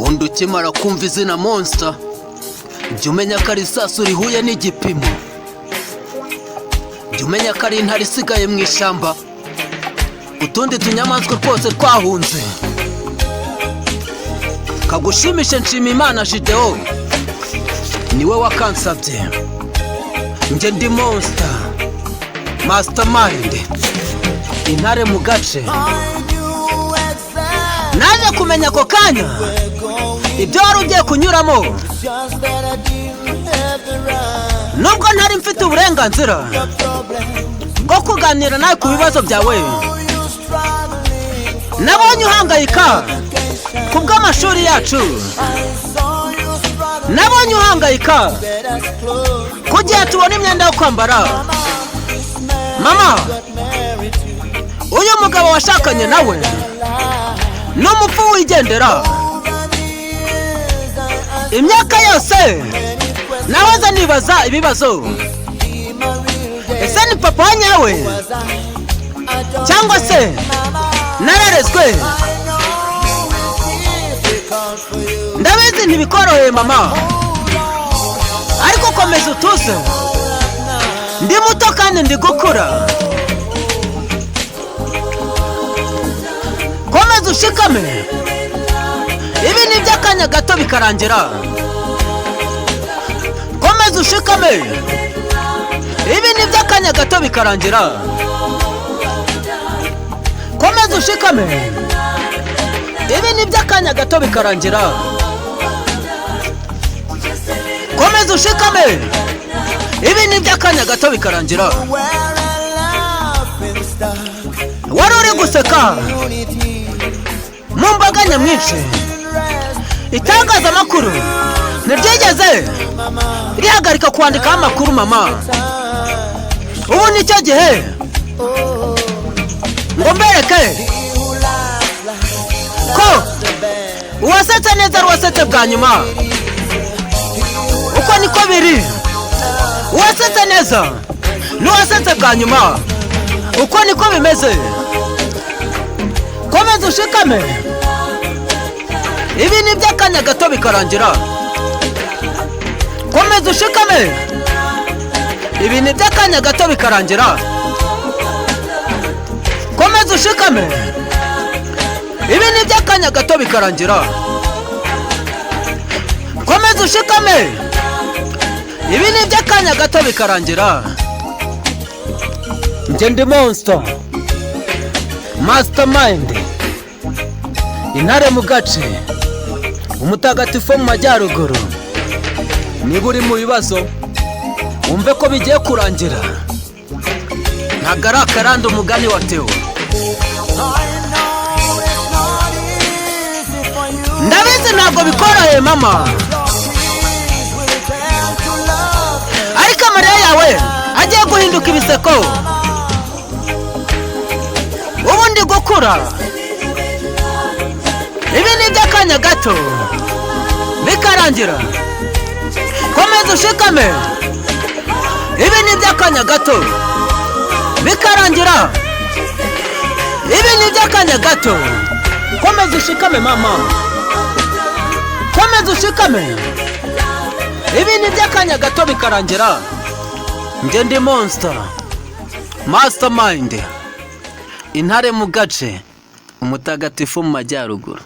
ubundi ukimara kumva izina Monster jya umenya ko ari isasu rihuye n'igipimo, jya umenya ko ari intare isigaye mu ishyamba utundi tunyamaswa twose twahunze. Kagushimishe nshima Imana Gideon niwe wakansabye, njye ndi Monster Mastermind, intare mu gace. Naje kumenya ako kanya ibyo wari ugiye kunyuramo, nubwo ntari mfite uburenganzira bwo kuganira nawe ku bibazo byawe. Nabonye uhangayika ku bw'amashuri yacu, nabonye uhangayika kugihe tubona imyenda yo kwambara. Mama, uyu mugabo washakanye nawe n'umupfu wigendera, imyaka yose nahoze nibaza ibibazo, ese ni papa wa nyawe cyangwa se nararezwe? Ndabizi ntibikoroheye mama, ariko komeza utuze, ndi muto kandi ndi gukura. Komeza ushikame, ibi ni iby'akanya gato bikarangira. Komeza ushikame, ibi ni iby'akanya gato bikarangira. Komeza ushikame, ibi ni iby'akanya gato bikarangira. Komeza ushikame, ibi ni iby'akanya gato bikarangira. Wari uri guseka mu mbaga nyamwinshi, itangazamakuru ntiryigeze rihagarika kwandikaho amakuru mama. Ubu nicyo gihe ngo mbereke ko uwasetse neza ari uwasetse bwa nyuma. Uko niko biri, uwasetse neza n'uwasetse bwa nyuma, uko niko bimeze. Komeza ushikame, ibi ni iby'akanya gato bikarangira. Komeza ushikame, ibi ni iby'akanya gato bikarangira. Komeza ushikame, ibi ni iby'akanya gato bikarangira. Komeza ushikame, ibi ni iby'akanya gato bikarangira. Njye ndi Monster Mastermind, intare mu gace, umutagatifu mu majyaruguru. Niba uri mu bibazo wumve ko bigiye kurangira, ntabwo ari akarande umugani watewe. Ndabizi ntabwo bikoroheye mama, ariko amarira yawe agiye guhinduka ibiseko. Ubu ndi gukura, ibi ni iby'akanya gato bikarangira. Komeza ushikame, ibi ni iby'akanya gato bikarangira. Ibi ni iby'akanya gato. Komeza ushikame mama, komeza ushikame, ibi ni iby'akanya gato bikarangira. Njye ndi Monster Mastermind, intare mu gace, umutagatifu mu majyaruguru.